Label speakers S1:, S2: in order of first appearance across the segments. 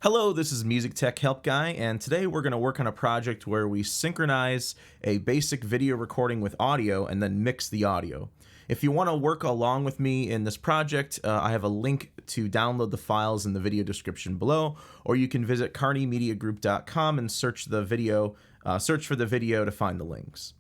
S1: Hello, this is MusicTechHelpGuy, and today we're going to work on a project where we synchronize a basic video recording with audio and then mix the audio. If you want to work along with me in this project, I have a link to download the files in the video description below, or you can visit carneymediagroup.com and search for the video to find the links.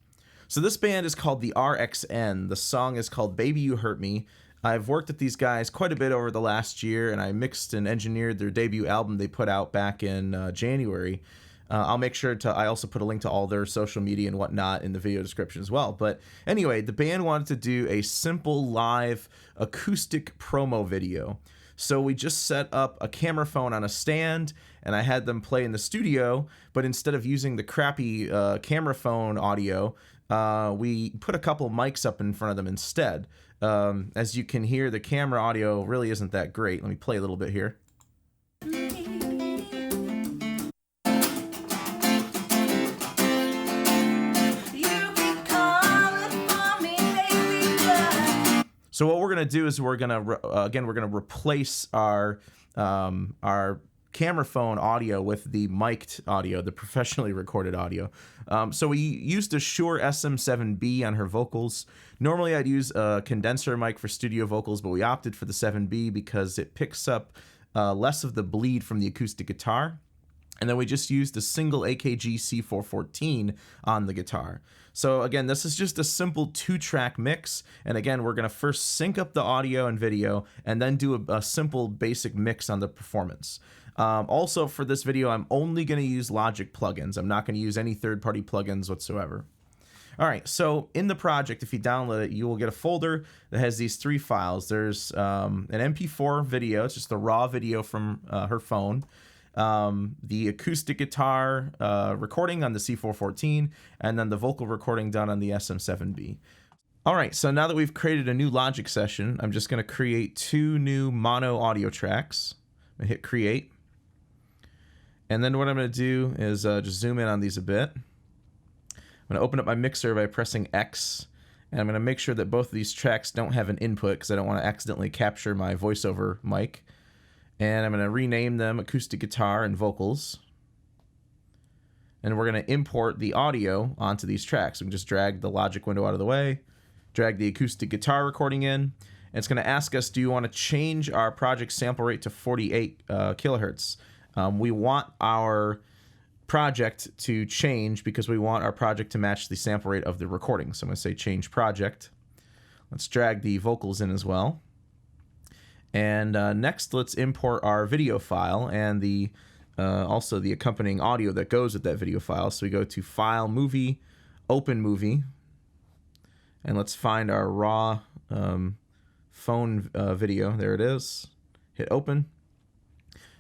S1: So this band is called the RXN. The song is called Baby You Hurt Me. I've worked with these guys quite a bit over the last year, and I mixed and engineered their debut album they put out back in January. I'll make sure I also put a link to all their social media and whatnot in the video description as well. But anyway, the band wanted to do a simple live acoustic promo video. So we just set up a camera phone on a stand, and I had them play in the studio, but instead of using the crappy camera phone audio, we put a couple mics up in front of them instead. As you can hear, the camera audio really isn't that great. Let me play a little bit here. So what we're gonna do is we're gonna replace our camera phone audio with the mic'd audio, the professionally recorded audio. So we used a Shure SM7B on her vocals. Normally I'd use a condenser mic for studio vocals, but we opted for the 7B because it picks up less of the bleed from the acoustic guitar. And then we just used a single AKG C414 on the guitar. So again, this is just a simple 2-track mix. And again, we're gonna first sync up the audio and video and then do a simple basic mix on the performance. Also for this video, I'm only gonna use Logic plugins. I'm not gonna use any third-party plugins whatsoever. All right, so in the project, if you download it, you will get a folder that has these 3 files. There's an MP4 video, it's just a raw video from her phone. The acoustic guitar recording on the C414, and then the vocal recording done on the SM7B. All right, so now that we've created a new Logic session, I'm just going to create 2 new mono audio tracks. I'm going to hit create. And then what I'm going to do is just zoom in on these a bit. I'm going to open up my mixer by pressing X, and I'm going to make sure that both of these tracks don't have an input because I don't want to accidentally capture my voiceover mic. And I'm going to rename them acoustic guitar and vocals. And we're going to import the audio onto these tracks. We can just drag the Logic window out of the way, drag the acoustic guitar recording in, and it's going to ask us, do you want to change our project sample rate to 48 kilohertz? We want our project to change because we want our project to match the sample rate of the recording. So I'm going to say change project. Let's drag the vocals in as well. And next, let's import our video file and also the accompanying audio that goes with that video file. So we go to File, Movie, Open Movie, and let's find our raw phone video. There it is. Hit Open.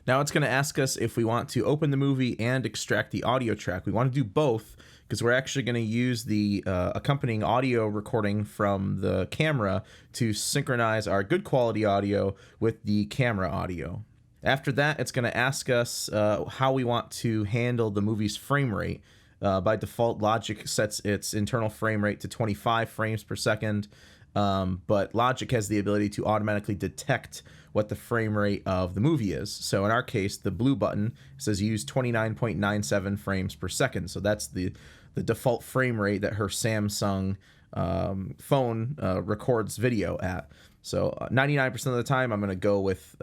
S1: Now it's going to ask us if we want to open the movie and extract the audio track. We want to do both because we're actually going to use the accompanying audio recording from the camera to synchronize our good quality audio with the camera audio. After that, it's going to ask us how we want to handle the movie's frame rate. By default, Logic sets its internal frame rate to 25 frames per second, but Logic has the ability to automatically detect what the frame rate of the movie is. So in our case, the blue button says use 29.97 frames per second. So that's the default frame rate that her Samsung phone records video at. So 99% of the time, I'm going to go with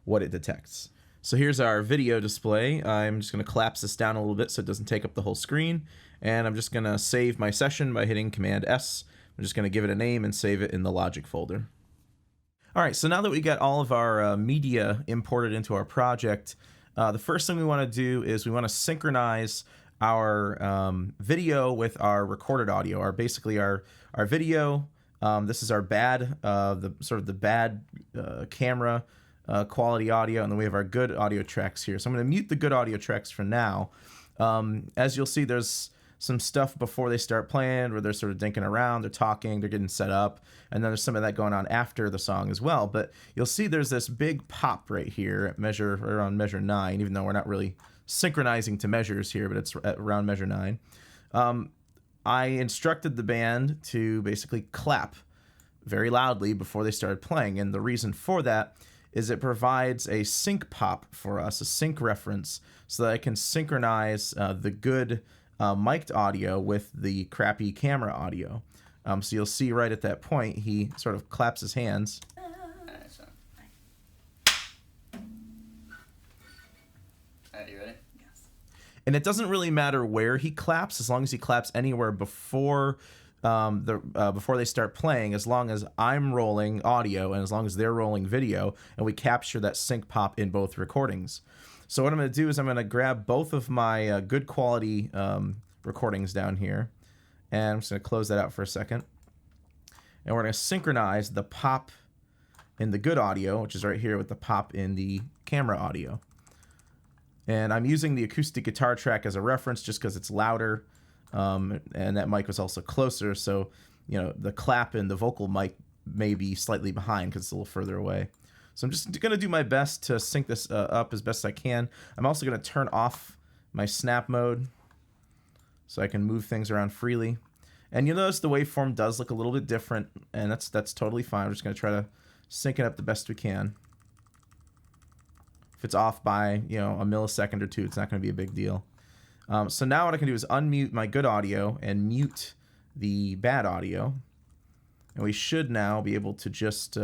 S1: what it detects. So here's our video display. I'm just going to collapse this down a little bit so it doesn't take up the whole screen. And I'm just going to save my session by hitting Command S. I'm just going to give it a name and save it in the Logic folder. All right, so now that we got all of our media imported into our project, the first thing we want to do is we want to synchronize our video with our recorded audio, basically our video. This is our bad, the bad camera quality audio, and then we have our good audio tracks here. So I'm going to mute the good audio tracks for now. As you'll see, there's some stuff before they start playing where they're sort of dinking around, they're talking, they're getting set up, and then there's some of that going on after the song as well. But you'll see there's this big pop right here at around measure 9, even though we're not really synchronizing to measures here, but it's at around measure 9. I instructed the band to basically clap very loudly before they started playing, and the reason for that is it provides a sync pop for us, a sync reference, so that I can synchronize the good mic'd audio with the crappy camera audio. So you'll see right at that point, he sort of claps his hands.
S2: You ready?
S3: Yes.
S1: And it doesn't really matter where he claps, as long as he claps anywhere before before they start playing, as long as I'm rolling audio and as long as they're rolling video, and we capture that sync pop in both recordings. So what I'm going to do is I'm going to grab both of my good quality recordings down here, and I'm just going to close that out for a second. And we're going to synchronize the pop in the good audio, which is right here, with the pop in the camera audio. And I'm using the acoustic guitar track as a reference just because it's louder, and that mic was also closer, so you know the clap in the vocal mic may be slightly behind because it's a little further away. So I'm just going to do my best to sync this up as best I can. I'm also going to turn off my snap mode so I can move things around freely. And you'll notice the waveform does look a little bit different, and that's totally fine. We're just going to try to sync it up the best we can. If it's off by, you know, a millisecond or two, it's not going to be a big deal. So now what I can do is unmute my good audio and mute the bad audio. And we should now be able to just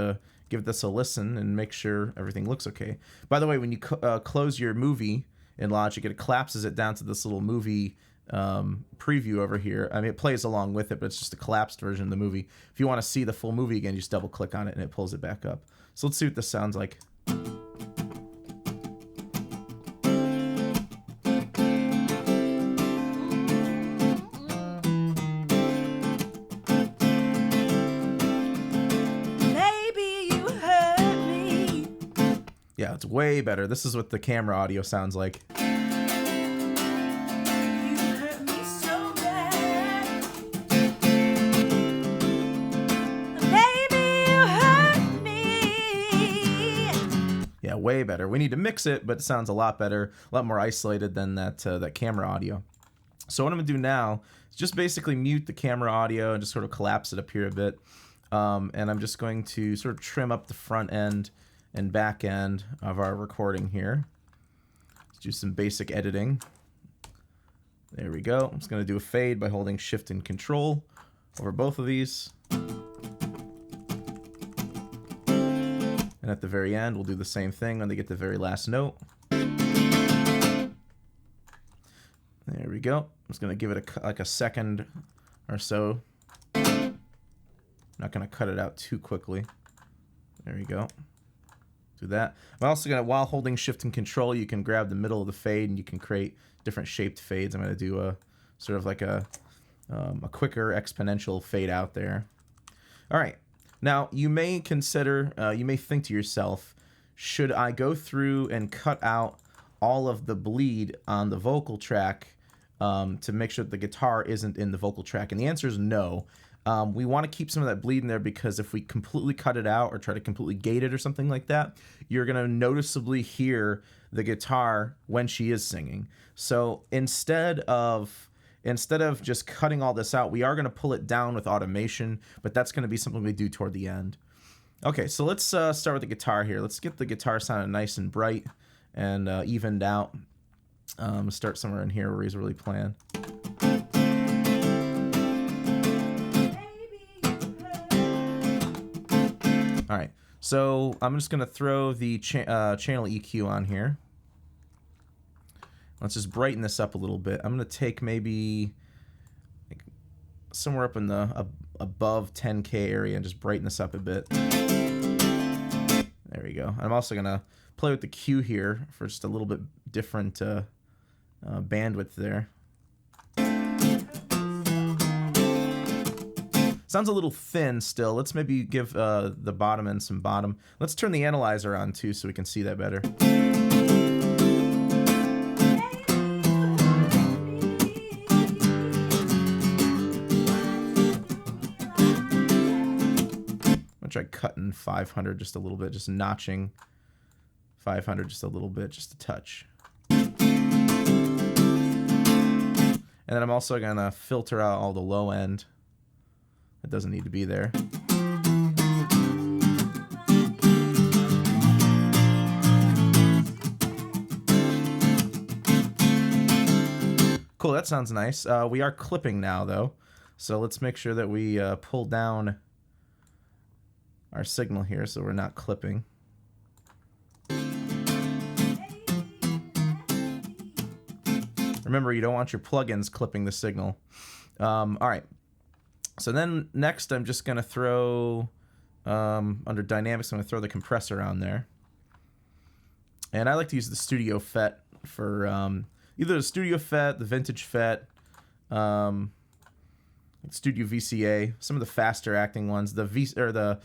S1: give this a listen and make sure everything looks okay. By the way, when you close your movie in Logic, it collapses it down to this little movie preview over here. I mean, it plays along with it, but it's just a collapsed version of the movie. If you want to see the full movie again, you just double click on it and it pulls it back up. So let's see what this sounds like. Yeah, it's way better. This is what the camera audio sounds like.
S3: You hurt me so bad. Baby, you hurt me.
S1: Yeah, way better. We need to mix it, but it sounds a lot better, a lot more isolated than that camera audio. So what I'm gonna do now is just basically mute the camera audio and just sort of collapse it up here a bit. And I'm just going to sort of trim up the front end and back end of our recording here. Let's do some basic editing. There we go. I'm just going to do a fade by holding Shift and Control over both of these. And at the very end, we'll do the same thing when they get the very last note. There we go. I'm just going to give it like a second or so. Not going to cut it out too quickly. There we go. Do that. I'm also going to, while holding Shift and Control, you can grab the middle of the fade and you can create different shaped fades. I'm going to do a sort of like a quicker exponential fade out there. All right. Now, you may consider, you may think to yourself, should I go through and cut out all of the bleed on the vocal track to make sure that the guitar isn't in the vocal track? And the answer is no. We want to keep some of that bleed in there because if we completely cut it out or try to completely gate it or something like that, you're going to noticeably hear the guitar when she is singing. So instead of just cutting all this out, we are going to pull it down with automation, but that's going to be something we do toward the end. Okay, so let's start with the guitar here. Let's get the guitar sounding nice and bright and evened out. Start somewhere in here where he's really playing. All right, so I'm just going to throw the channel EQ on here. Let's just brighten this up a little bit. I'm going to take maybe somewhere up in the above 10K area and just brighten this up a bit. There we go. I'm also going to play with the Q here for just a little bit different bandwidth there. Sounds a little thin still. Let's maybe give the bottom end some bottom. Let's turn the analyzer on too so we can see that better. I'm gonna try cutting 500 just a little bit, just notching 500 just a little bit, just a touch. And then I'm also gonna filter out all the low end. It doesn't need to be there. Cool, that sounds nice. We are clipping now, though. So let's make sure that we pull down our signal here so we're not clipping. Remember, you don't want your plugins clipping the signal. All right. So then next I'm just going to throw, under Dynamics, I'm going to throw the compressor on there. And I like to use the Studio FET for either the Studio FET, the Vintage FET, Studio VCA, some of the faster acting ones. Most of the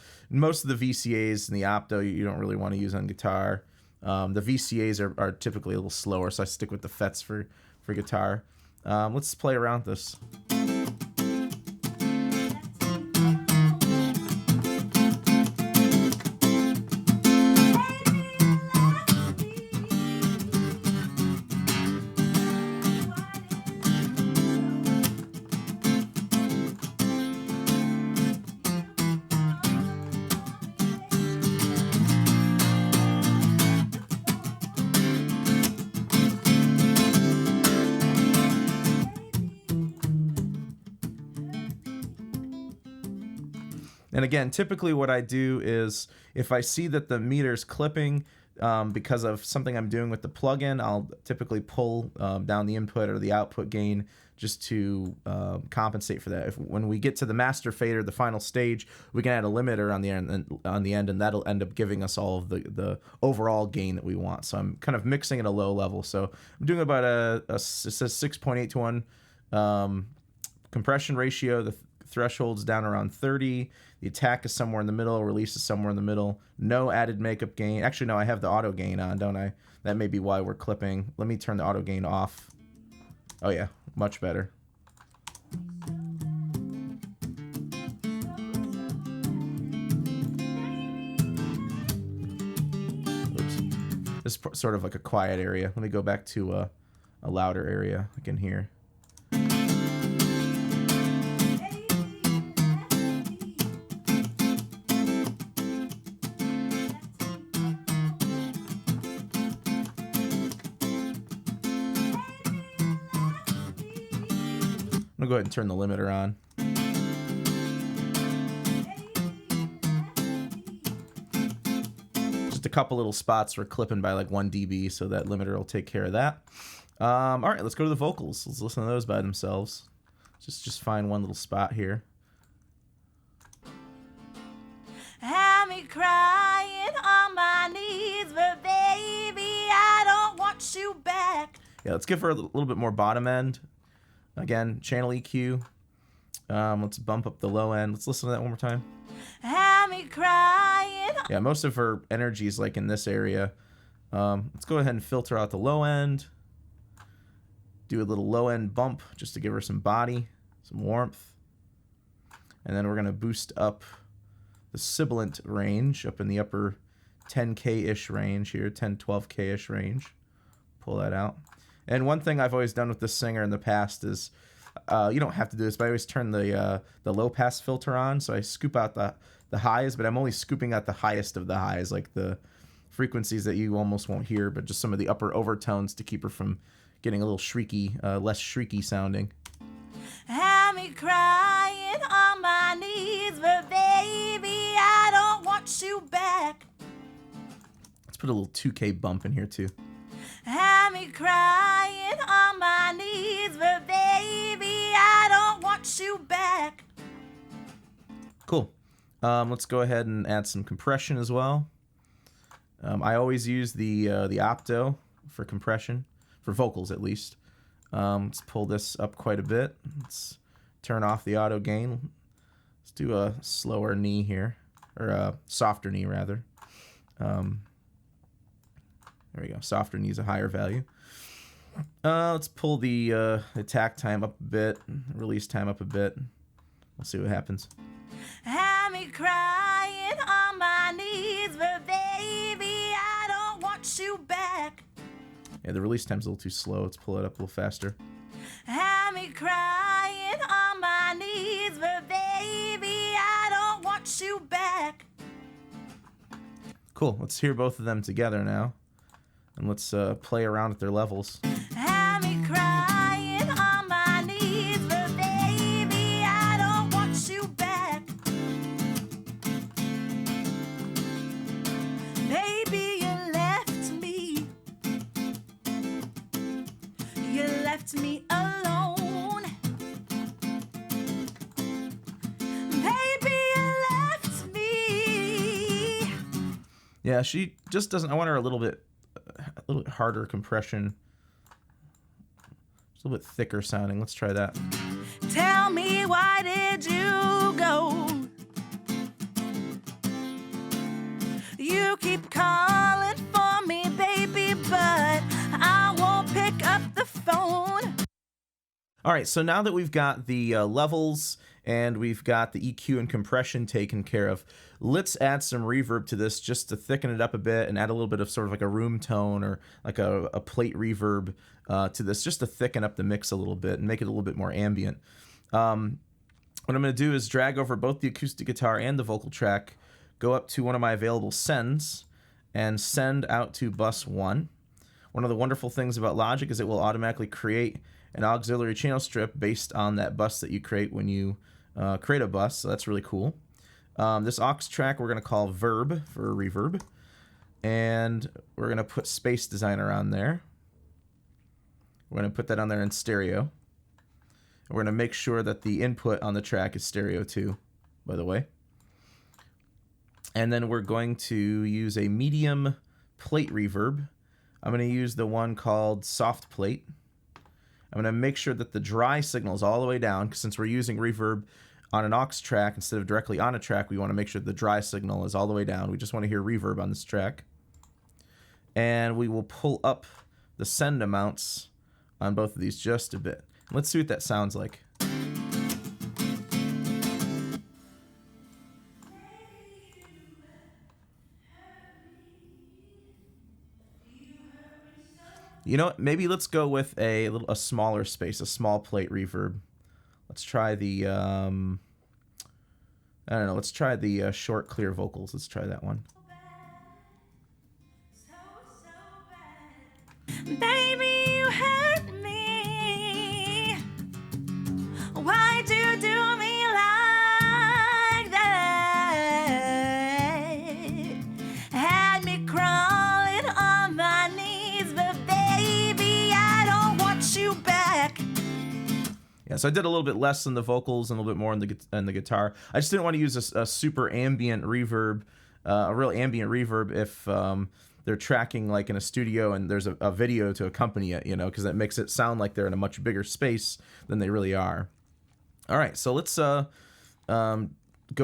S1: VCAs and the Opto you don't really want to use on guitar. The VCAs are typically a little slower, so I stick with the FETs for guitar. Let's play around with this. And again, typically what I do is if I see that the meter's clipping because of something I'm doing with the plugin, I'll typically pull down the input or the output gain just to compensate for that. When we get to the master fader, the final stage, we can add a limiter on the end, and that'll end up giving us all of the overall gain that we want. So I'm kind of mixing at a low level. So I'm doing about it says 6.8 to 1 compression ratio. The threshold's down around 30. The attack is somewhere in the middle. Release is somewhere in the middle. No added makeup gain. Actually, no, I have the auto gain on, don't I? That may be why we're clipping. Let me turn the auto gain off. Oh yeah, much better. Oops. This is sort of like a quiet area. Let me go back to a louder area I can hear. I'm gonna go ahead and turn the limiter on. Just a couple little spots we're clipping by like 1 dB, so that limiter will take care of that. All right, let's go to the vocals. Let's listen to those by themselves. Just find one little spot here.
S3: Have me crying on my knees, but baby, I don't want you back.
S1: Yeah, let's give her a little bit more bottom end. Again, channel EQ. Let's bump up the low end. Let's listen to that one more time.
S3: Have me crying.
S1: Yeah, most of her energy is like in this area. Let's go ahead and filter out the low end. Do a little low end bump just to give her some body, some warmth. And then we're going to boost up the sibilant range up in the upper 10K-ish range here, 10, 12K-ish range. Pull that out. And one thing I've always done with this singer in the past is, you don't have to do this, but I always turn the low pass filter on, so I scoop out the highs, but I'm only scooping out the highest of the highs, like the frequencies that you almost won't hear, but just some of the upper overtones to keep her from getting a little shrieky, less shrieky sounding.
S3: Have me crying on my knees, but baby, I don't want you back.
S1: Let's put a little 2K bump in here too.
S3: Have me crying on my knees, but baby, I don't want you back.
S1: Cool. Let's go ahead and add some compression as well. I always use the Opto for compression, for vocals at least. Let's pull this up quite a bit. Let's turn off the auto gain. Let's do a slower knee here, or a softer knee rather. There we go. Softer needs a higher value. Let's pull the attack time up a bit, release time up a bit. We'll see what happens.
S3: Have me crying on my knees, but baby, I don't want you back.
S1: Yeah, the release time's a little too slow. Let's pull it up a little faster.
S3: Have me crying on my knees, but baby, I don't want you back.
S1: Cool. Let's hear both of them together now. And let's play around at their levels.
S3: Have me crying on left me alone. Baby, you left me.
S1: Yeah, she just doesn't. I want her a little bit harder compression. It's a little bit thicker sounding. Let's try that.
S3: Tell me, why did you go? You keep calling for me, baby, but I won't pick up the phone.
S1: All right, so now that we've got the levels and we've got the EQ and compression taken care of, let's add some reverb to this just to thicken it up a bit and add a little bit of sort of like a room tone or like a plate reverb to this, just to thicken up the mix a little bit and make it a little bit more ambient. What I'm going to do is drag over both the acoustic guitar and the vocal track, go up to one of my available sends, and send out to bus 1. One of the wonderful things about Logic is it will automatically create an auxiliary channel strip based on that bus that you create when you create a bus, so that's really cool. This aux track we're going to call Verb for reverb, and we're going to put Space Designer on there. We're going to put that on there in stereo. We're going to make sure that the input on the track is stereo too, by the way. And then we're going to use a medium plate reverb. I'm going to use the one called Soft Plate. I'm going to make sure that the dry signal is all the way down, because since we're using reverb on an aux track instead of directly on a track, we want to make sure the dry signal is all the way down. We just want to hear reverb on this track. And we will pull up the send amounts on both of these just a bit. Let's see what that sounds like. You know what? Maybe let's go with a smaller space, a small plate reverb. Let's try the I don't know. Let's try the short clear vocals. Let's try that one.
S3: Baby, you hurt me. Why'd you do me like that? Had me crawling on my knees, but baby, I don't want you back.
S1: Yeah, so I did a little bit less in the vocals and a little bit more in the guitar. I just didn't want to use a super ambient reverb, a real ambient reverb if they're tracking like in a studio and there's a video to accompany it, you know, because that makes it sound like they're in a much bigger space than they really are. All right, so let's go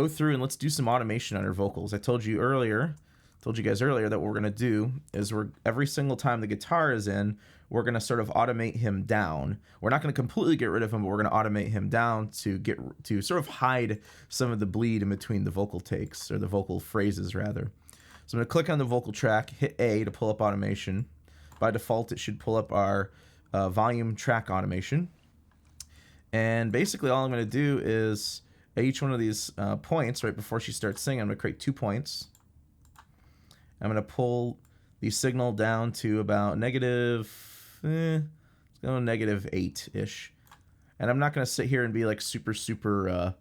S1: through and let's do some automation on our vocals. I told you guys earlier that what we're gonna do is every single time the guitar is in, we're gonna sort of automate him down. We're not gonna completely get rid of him, but we're gonna automate him down to sort of hide some of the bleed in between the vocal takes, or the vocal phrases rather. So I'm gonna click on the vocal track, hit A to pull up automation. By default, it should pull up our volume track automation. And basically all I'm gonna do is at each one of these points, right before she starts singing, I'm gonna create 2 points. I'm going to pull the signal down to about negative 8-ish. And I'm not going to sit here and be like super OCD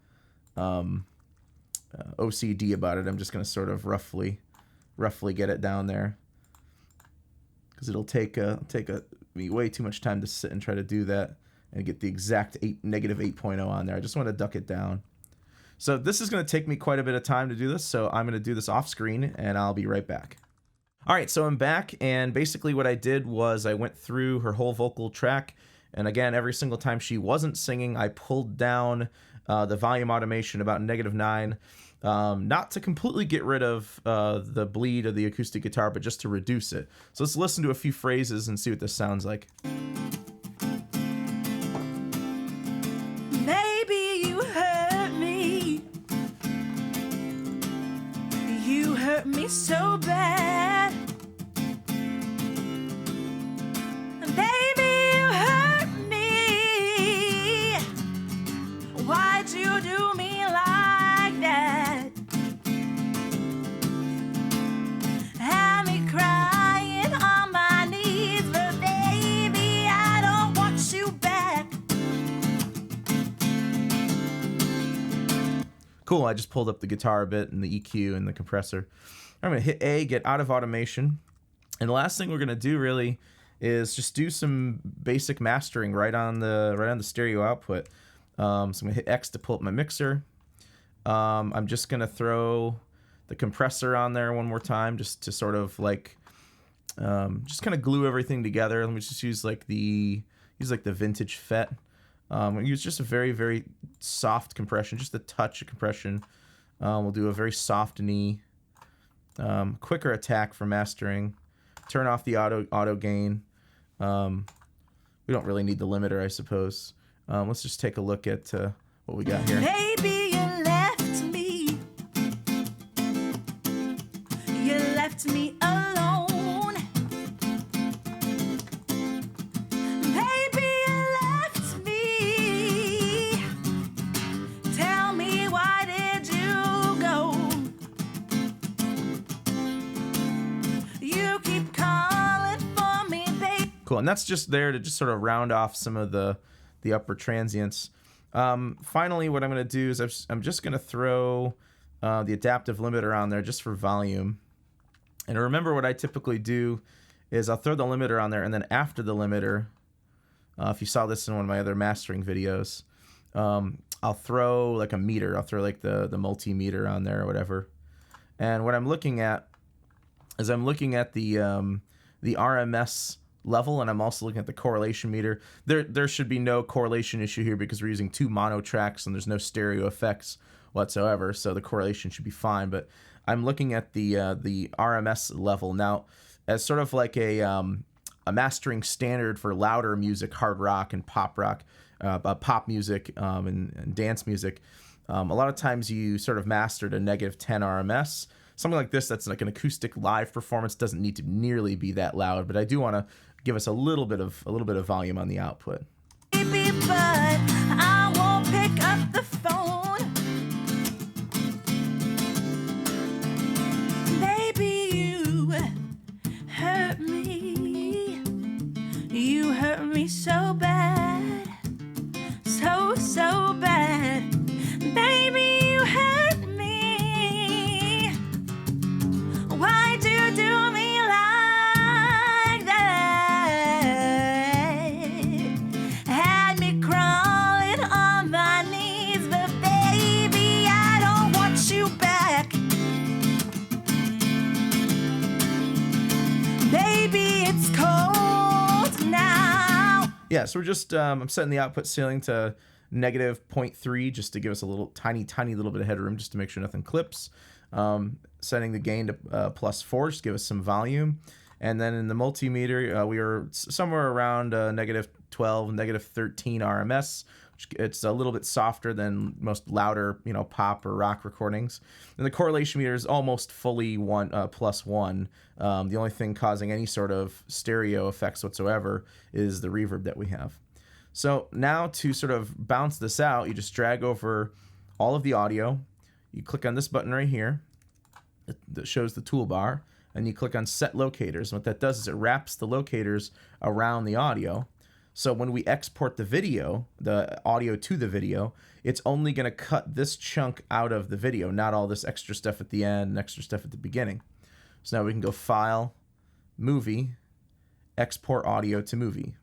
S1: about it. I'm just going to sort of roughly get it down there, because it'll take me way too much time to sit and try to do that and get the exact negative 8.0 on there. I just want to duck it down. So this is going to take me quite a bit of time to do this, so I'm going to do this off screen, and I'll be right back. All right, so I'm back, and basically what I did was I went through her whole vocal track, and again, every single time she wasn't singing, I pulled down the volume automation about -9, not to completely get rid of the bleed of the acoustic guitar, but just to reduce it. So let's listen to a few phrases and see what this sounds like.
S3: Baby, you hurt me. You hurt me so bad. Baby, you hurt me. Why'd you do me like that? Had me crying on my knees, but baby, I don't want you back.
S1: Cool, I just pulled up the guitar a bit and the EQ and the compressor. I'm going to hit A, get out of automation. And the last thing we're going to do really is just do some basic mastering right on the stereo output. So I'm gonna hit X to pull up my mixer. I'm just gonna throw the compressor on there one more time, just to sort of like just kind of glue everything together. Let me just use like the vintage FET. Use just a very, very soft compression, just a touch of compression. We'll do a very soft knee, quicker attack for mastering. Turn off the auto gain. We don't really need the limiter, I suppose. Let's just take a look at what we got here.
S3: Baby, you left me. You left me alone. Baby, you left me. Tell me, why did you go? You keep calling for me, baby.
S1: Cool, and that's just there to just sort of round off some of the upper transients. Finally, what I'm going to do is I'm just going to throw the adaptive limiter on there just for volume. And remember, what I typically do is I'll throw the limiter on there, and then after the limiter, if you saw this in one of my other mastering videos, I'll throw like a meter. I'll throw like the multimeter on there or whatever. And what I'm looking at is I'm looking at the RMS level, and I'm also looking at the correlation meter. There should be no correlation issue here because we're using 2 mono tracks and there's no stereo effects whatsoever, so the correlation should be fine. But I'm looking at the RMS level now as sort of like a mastering standard for louder music, hard rock and pop rock, pop music and dance music. A lot of times you sort of master to -10 RMS. Something like this, that's like an acoustic live performance, doesn't need to nearly be that loud, but I do want to give us a little bit of volume on the output.
S3: Baby, but I won't pick up the phone. Baby, you hurt me. You hurt me so bad. So bad. Baby, you hurt me. Why'd you do me like that? Had me crawling on my knees, but baby, I don't want you back. Baby, it's cold now.
S1: Yeah, so we're just I'm setting the output ceiling to -0.3 just to give us a little tiny little bit of headroom, just to make sure nothing clips. Setting the gain to +4 just to give us some volume. And then in the multimeter, we are somewhere around -12, -13 RMS. It's a little bit softer than most louder, pop or rock recordings. And the correlation meter is almost fully +1. The only thing causing any sort of stereo effects whatsoever is the reverb that we have. So now to sort of bounce this out, you just drag over all of the audio. You click on this button right here that shows the toolbar, and you click on Set Locators. And what that does is it wraps the locators around the audio. So when we export the video, the audio to the video, it's only going to cut this chunk out of the video, not all this extra stuff at the end and extra stuff at the beginning. So now we can go File, Movie, Export Audio to Movie.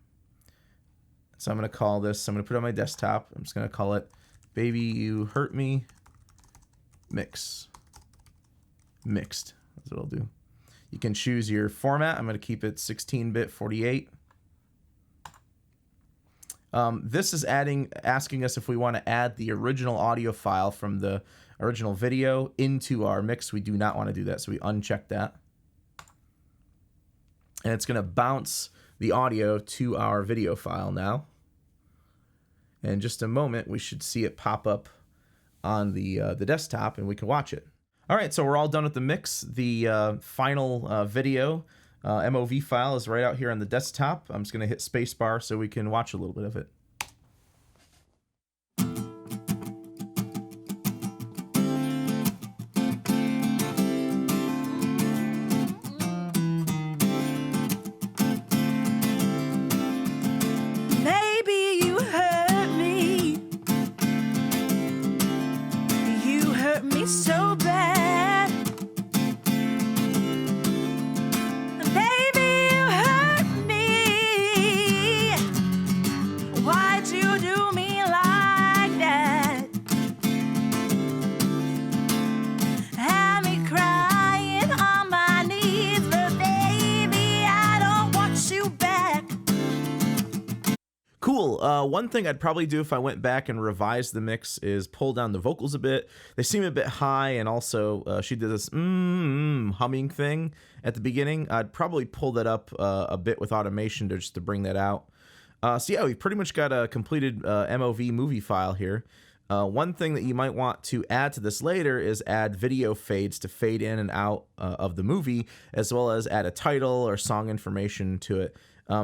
S1: So I'm going to call this, I'm going to put it on my desktop. I'm just going to call it Baby You Hurt Me Mixed. That's what I'll do. You can choose your format. I'm going to keep it 16-bit 48. This is asking us if we want to add the original audio file from the original video into our mix. We do not want to do that, so we uncheck that. And it's going to bounce the audio to our video file now. In just a moment, we should see it pop up on the desktop, and we can watch it. All right, so we're all done with the mix. The final video MOV file is right out here on the desktop. I'm just going to hit spacebar so we can watch a little bit of it.
S3: Baby, you hurt me. You hurt me so bad. Baby, you hurt me.
S1: Cool. One thing I'd probably do if I went back and revised the mix is pull down the vocals a bit. They seem a bit high, and also she did this humming thing at the beginning. I'd probably pull that up a bit with automation just to bring that out. So yeah, we've pretty much got a completed MOV movie file here. One thing that you might want to add to this later is add video fades to fade in and out of the movie, as well as add a title or song information to it.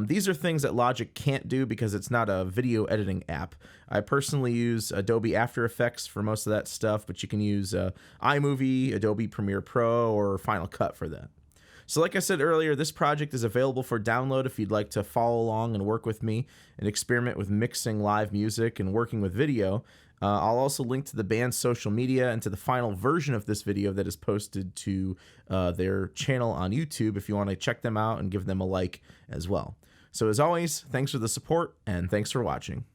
S1: These are things that Logic can't do because it's not a video editing app. I personally use Adobe After Effects for most of that stuff, but you can use iMovie, Adobe Premiere Pro, or Final Cut for that. So like I said earlier, this project is available for download if you'd like to follow along and work with me and experiment with mixing live music and working with video. I'll also link to the band's social media and to the final version of this video that is posted to their channel on YouTube if you want to check them out and give them a like as well. So as always, thanks for the support and thanks for watching.